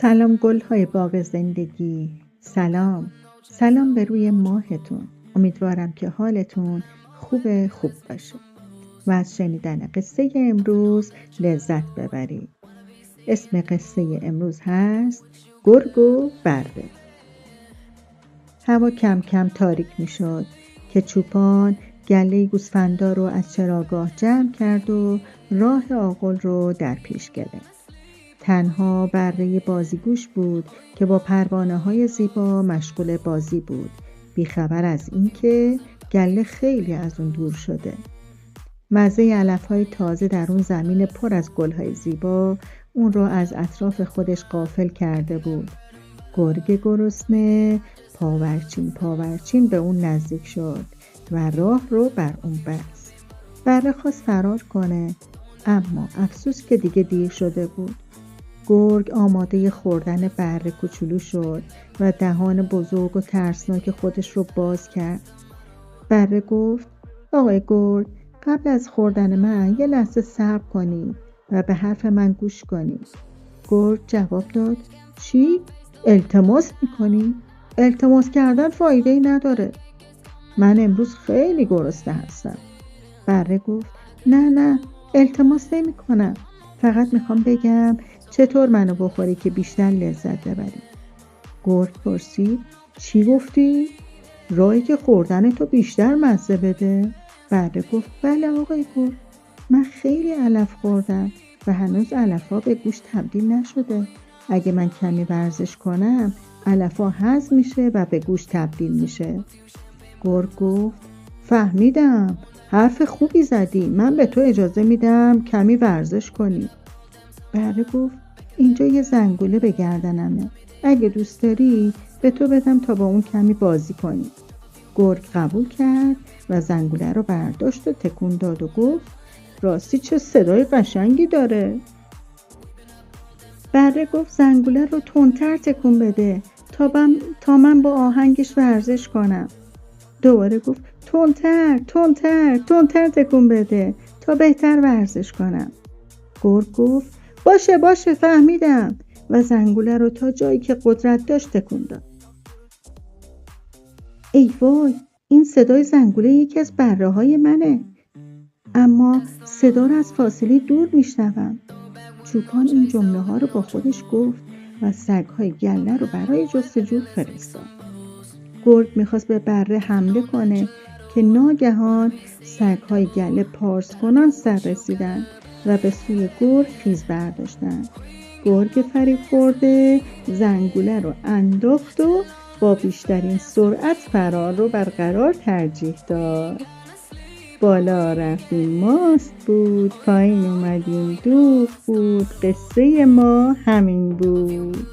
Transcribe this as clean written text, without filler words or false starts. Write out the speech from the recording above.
سلام گل‌های باغ زندگی. سلام به روی ماهتون. امیدوارم که حالتون خوب باشه و از شنیدن قصه امروز لذت ببرید. اسم قصه امروز هست گرگ و بره. هوا کم کم تاریک می شد که چوپان گله گوسفندا رو از چراگاه جمع کرد و راه آغل رو در پیش گرفت. تنها بره بازیگوش بود که با پروانه‌های زیبا مشغول بازی بود، بیخبر از اینکه گله خیلی از اون دور شده. مزه علف‌های تازه در اون زمین پر از گل‌های زیبا اون رو از اطراف خودش غافل کرده بود. گرگ گرسنه پاورچین به اون نزدیک شد و راه رو بر اون بست. بره خواست فرار کنه، اما افسوس که دیگه دیر شده بود. گرگ آماده خوردن بره کوچولو شد و دهان بزرگ و ترسناک خودش رو باز کرد. بره گفت: آقای گرگ، قبل از خوردن من یه لحظه صبر کنید و به حرف من گوش کنید. گرگ جواب داد: چی؟ التماس میکنی؟ التماس کردن فایده‌ای نداره. من امروز خیلی گرسنه هستم. بره گفت: نه، التماس نمی کنم. فقط میخوام بگم چطور منو بخوری که بیشتر لذت ببری. گرگ پرسید: چی گفتی؟ راهی که خوردن تو بیشتر مزه بده؟ بره گفت: بله آقای گرگ، من خیلی علف خوردم و هنوز علف‌ها به گوشت تبدیل نشده. اگه من کمی ورزش کنم علف‌ها هضم میشه و به گوشت تبدیل میشه. گرگ گفت: فهمیدم، حرف خوبی زدی، من به تو اجازه میدم کمی ورزش کنی. بره گفت: اینجا یه زنگوله به گردنمه، اگه دوست داری به تو بدم تا با اون کمی بازی کنی. گرگ قبول کرد و زنگوله رو برداشت و تکون داد و گفت: راستی چه صدای قشنگی داره. بره گفت: زنگوله رو تندتر تکون بده تا من با آهنگش ورزش کنم. دوباره گفت: تندتر تکون بده تا بهتر ورزش کنم. گرگ گفت: باشه فهمیدم و زنگوله رو تا جایی که قدرت داشت تکون داد. ای وای، این صدای زنگوله یکی از بره های منه، اما صدا رو از فاصله دور میشنوم. چوپان این جمله ها رو با خودش گفت و سگ‌های گله رو برای جستجو فرستاد. گرگ میخواست به بره حمله کنه که ناگهان سگ‌های گله پارس کنان سر رسیدن و به سوی گرگ خیز برداشتن. گرگ فریب خورده زنگوله رو انداخت و با بیشترین سرعت فرار رو برقرار ترجیح داد. بالا رفتیم ماست بود، پایین اومدیم دوغ بود، قصه ما همین بود.